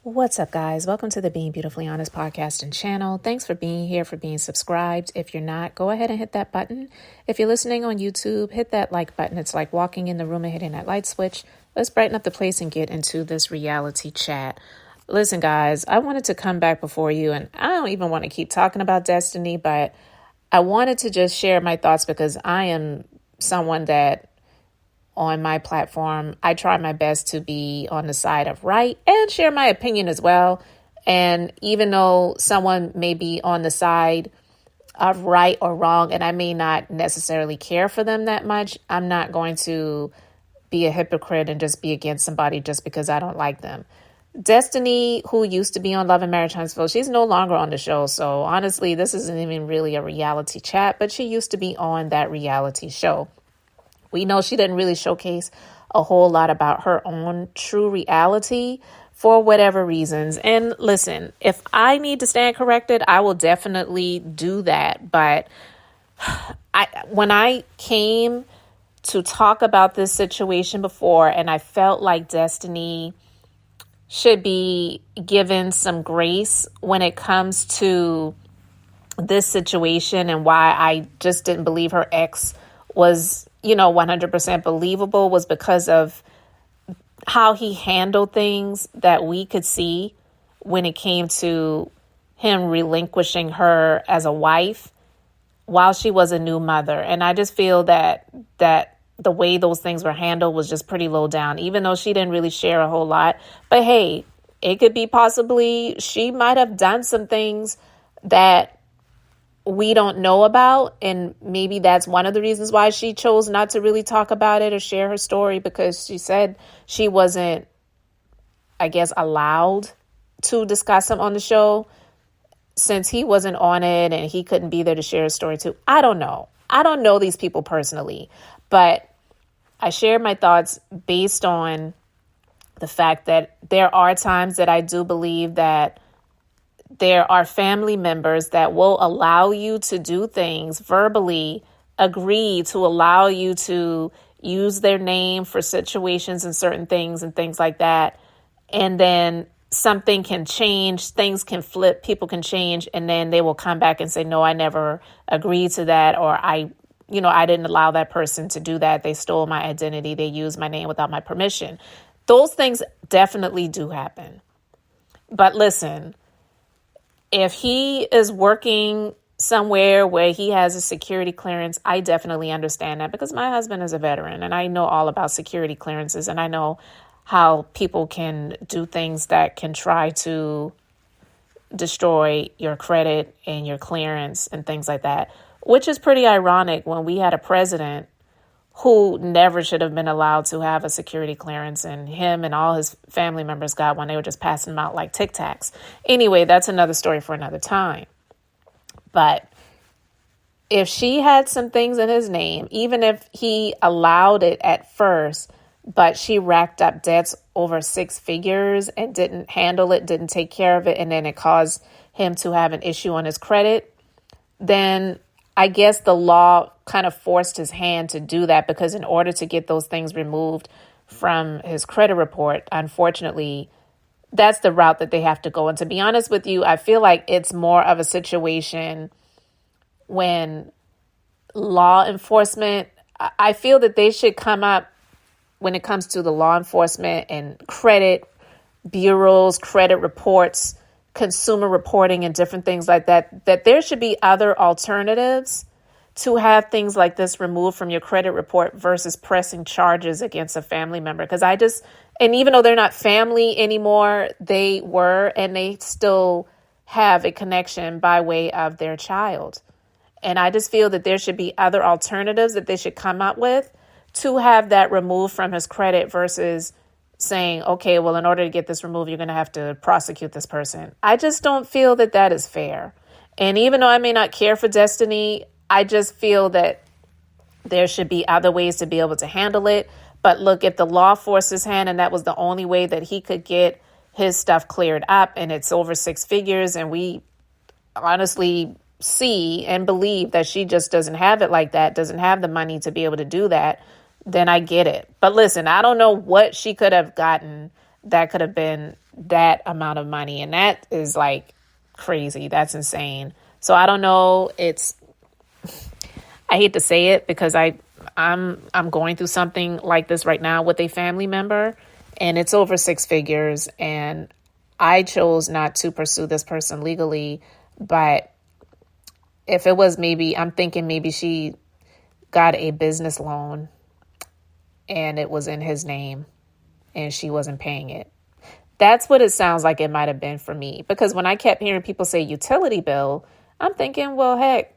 What's up, guys? Welcome to the Being Beautifully Honest podcast and channel. Thanks for being here, for being subscribed. If you're not, go ahead and hit that button. If you're listening on YouTube, hit that like button. It's like walking in the room and hitting that light switch. Let's brighten up the place and get into this reality chat. Listen, guys, I wanted to come back before you, and I don't even want to keep talking about Destiny, but I wanted to just share my thoughts because I am someone that on my platform, I try my best to be on the side of right and share my opinion as well. And even though someone may be on the side of right or wrong, and I may not necessarily care for them that much, I'm not going to be a hypocrite and just be against somebody just because I don't like them. Destiny, who used to be on Love and Marriage Huntsville, she's no longer on the show. So honestly, this isn't even really a reality chat, but she used to be on that reality show. We know she didn't really showcase a whole lot about her own true reality for whatever reasons. And listen, if I need to stand corrected, I will definitely do that. But when I came to talk about this situation before, and I felt like Destiny should be given some grace when it comes to this situation and why I just didn't believe her ex was 100% believable, was because of how he handled things that we could see when it came to him relinquishing her as a wife while she was a new mother. And I just feel that the way those things were handled was just pretty low down, even though she didn't really share a whole lot. But hey, it could be possibly she might have done some things that we don't know about. And maybe that's one of the reasons why she chose not to really talk about it or share her story, because she said she wasn't, I guess, allowed to discuss him on the show since he wasn't on it and he couldn't be there to share his story too. I don't know. I don't know these people personally, but I share my thoughts based on the fact that there are times that I do believe that there are family members that will allow you to do things, verbally agree to allow you to use their name for situations and certain things and things like that. And then something can change, things can flip, people can change, and then they will come back and say, no, I never agreed to that, or I didn't allow that person to do that. They stole my identity. They used my name without my permission. Those things definitely do happen. But listen, if he is working somewhere where he has a security clearance, I definitely understand that, because my husband is a veteran and I know all about security clearances, and I know how people can do things that can try to destroy your credit and your clearance and things like that, which is pretty ironic when we had a president who never should have been allowed to have a security clearance, and him and all his family members got one. They were just passing them out like Tic Tacs. Anyway, that's another story for another time. But if she had some things in his name, even if he allowed it at first, but she racked up debts over 6 figures and didn't handle it, didn't take care of it, and then it caused him to have an issue on his credit, then I guess the law kind of forced his hand to do that, because in order to get those things removed from his credit report, unfortunately, that's the route that they have to go. And to be honest with you, I feel like it's more of a situation when law enforcement, I feel that they should come up when it comes to the law enforcement and credit bureaus, credit reports, consumer reporting and different things like that, that there should be other alternatives to have things like this removed from your credit report versus pressing charges against a family member. Because and even though they're not family anymore, they were, and they still have a connection by way of their child. And I just feel that there should be other alternatives that they should come up with to have that removed from his credit versus saying, okay, well, in order to get this removed, you're going to have to prosecute this person. I just don't feel that that is fair. And even though I may not care for Destiny, I just feel that there should be other ways to be able to handle it. But look, if the law forced his hand and that was the only way that he could get his stuff cleared up, and it's over 6 figures, and we honestly see and believe that she just doesn't have it like that, doesn't have the money to be able to do that, then I get it. But listen, I don't know what she could have gotten that could have been that amount of money. And that is like crazy. That's insane. So I don't know. I hate to say it because I'm going through something like this right now with a family member, and it's over 6 figures, and I chose not to pursue this person legally. But if it was I'm thinking maybe she got a business loan and it was in his name and she wasn't paying it. That's what it sounds like it might have been for me, because when I kept hearing people say utility bill, I'm thinking, well, heck,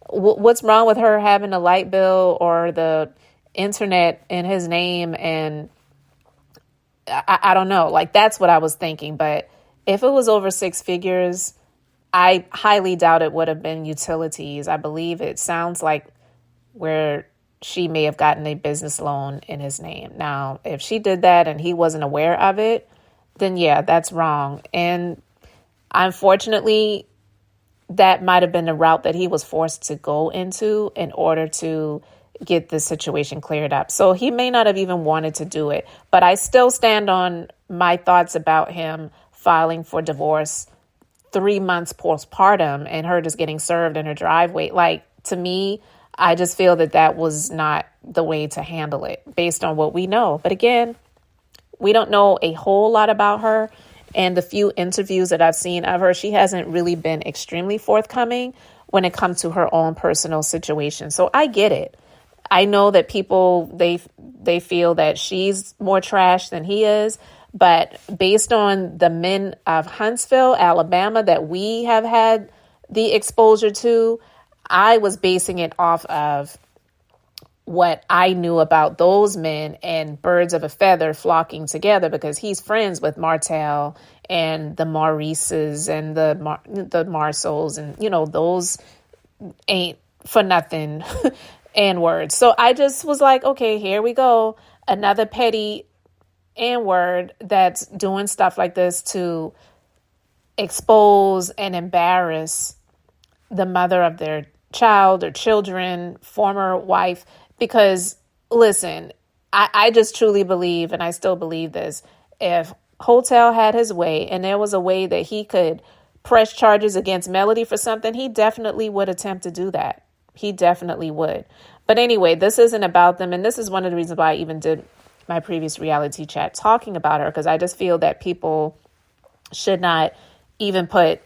what's wrong with her having a light bill or the internet in his name? And I don't know, like that's what I was thinking. But if it was over 6 figures, I highly doubt it would have been utilities. I believe it sounds like where she may have gotten a business loan in his name. Now, if she did that and he wasn't aware of it, then yeah, that's wrong. And unfortunately, that might have been the route that he was forced to go into in order to get this situation cleared up. So he may not have even wanted to do it, but I still stand on my thoughts about him filing for divorce 3 months postpartum and her just getting served in her driveway. Like, to me, I just feel that was not the way to handle it based on what we know. But again, we don't know a whole lot about her. And the few interviews that I've seen of her, she hasn't really been extremely forthcoming when it comes to her own personal situation. So I get it. I know that people, they feel that she's more trash than he is. But based on the men of Huntsville, Alabama, that we have had the exposure to, I was basing it off of what I knew about those men and birds of a feather flocking together, because he's friends with Martell and the Maurices and the Marcells, and, you know, those ain't for nothing N-words. So I just was like, okay, here we go. Another petty N-word that's doing stuff like this to expose and embarrass the mother of their child or children, former wife. Because listen, I just truly believe, and I still believe this, if Hotel had his way and there was a way that he could press charges against Melody for something, he definitely would attempt to do that. He definitely would. But anyway, this isn't about them. And this is one of the reasons why I even did my previous reality chat talking about her, because I just feel that people should not even put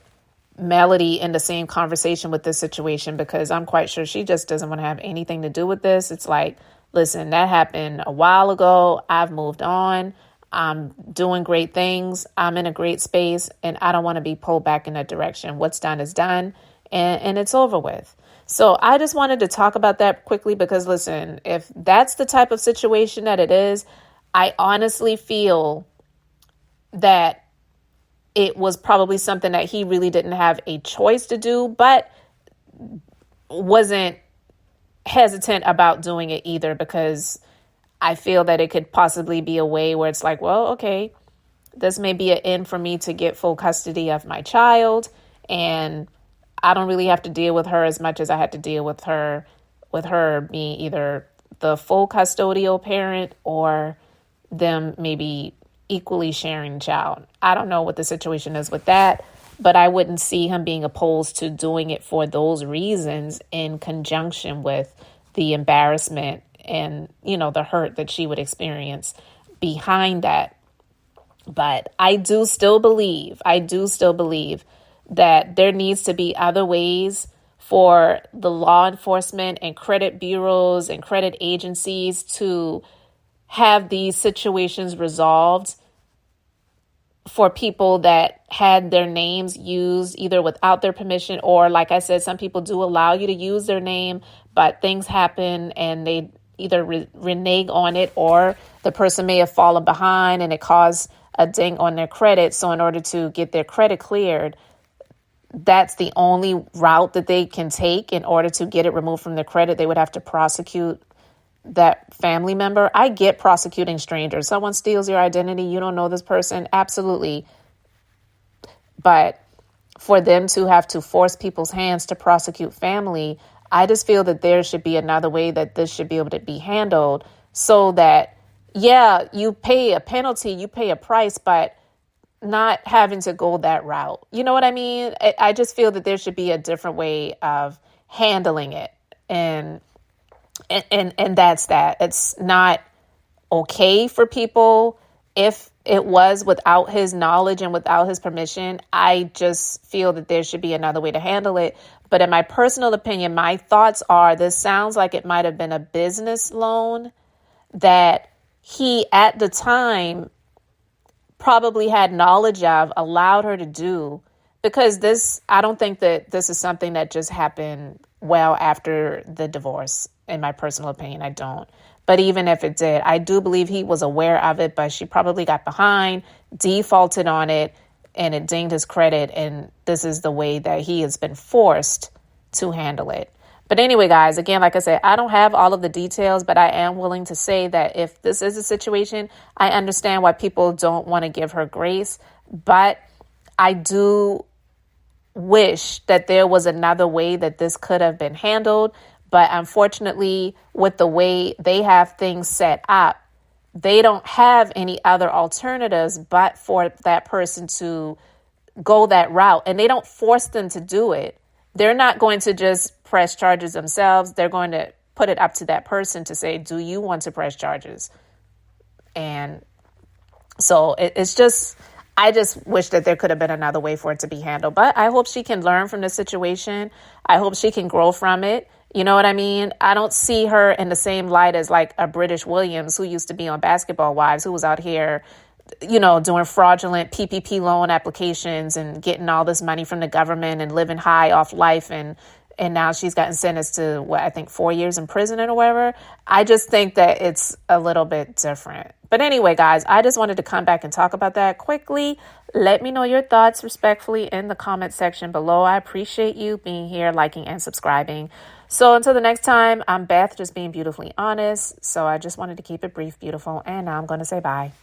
Melody in the same conversation with this situation, because I'm quite sure she just doesn't want to have anything to do with this. It's like, listen, that happened a while ago. I've moved on. I'm doing great things. I'm in a great space, and I don't want to be pulled back in that direction. What's done is done, and it's over with. So I just wanted to talk about that quickly, because listen, if that's the type of situation that it is, I honestly feel that it was probably something that he really didn't have a choice to do, but wasn't hesitant about doing it either, because I feel that it could possibly be a way where it's like, well, okay, this may be an end for me to get full custody of my child, and I don't really have to deal with her as much as I had to deal with her being either the full custodial parent or them maybe equally sharing the child. I don't know what the situation is with that, but I wouldn't see him being opposed to doing it for those reasons in conjunction with the embarrassment and, you know, the hurt that she would experience behind that. But I do still believe that there needs to be other ways for the law enforcement and credit bureaus and credit agencies to have these situations resolved for people that had their names used either without their permission, or, like I said, some people do allow you to use their name, but things happen and they either renege on it, or the person may have fallen behind and it caused a ding on their credit. So in order to get their credit cleared, that's the only route that they can take. In order to get it removed from their credit, they would have to prosecute that family member. I get prosecuting strangers. Someone steals your identity. You don't know this person. Absolutely. But for them to have to force people's hands to prosecute family, I just feel that there should be another way that this should be able to be handled, so that yeah, you pay a penalty, you pay a price, but not having to go that route. You know what I mean? I just feel that there should be a different way of handling it. And that's that. It's not okay for people if it was without his knowledge and without his permission. I just feel that there should be another way to handle it. But in my personal opinion, my thoughts are this sounds like it might have been a business loan that he at the time probably had knowledge of, allowed her to do, because I don't think that this is something that just happened well after the divorce. In my personal opinion, I don't. But even if it did, I do believe he was aware of it, but she probably got behind, defaulted on it, and it dinged his credit. And this is the way that he has been forced to handle it. But anyway, guys, again, like I said, I don't have all of the details, but I am willing to say that if this is a situation, I understand why people don't want to give her grace. But I do wish that there was another way that this could have been handled. But unfortunately, with the way they have things set up, they don't have any other alternatives but for that person to go that route. And they don't force them to do it. They're not going to just press charges themselves. They're going to put it up to that person to say, do you want to press charges? And so it's just, I just wish that there could have been another way for it to be handled. But I hope she can learn from the situation. I hope she can grow from it. You know what I mean? I don't see her in the same light as like a British Williams who used to be on Basketball Wives, who was out here, doing fraudulent PPP loan applications and getting all this money from the government and living high off life. And now she's gotten sentenced to I think 4 years in prison or whatever. I just think that it's a little bit different. But anyway, guys, I just wanted to come back and talk about that quickly. Let me know your thoughts respectfully in the comment section below. I appreciate you being here, liking and subscribing. So until the next time, I'm Beth, just being beautifully honest. So I just wanted to keep it brief, beautiful. And now I'm going to say bye.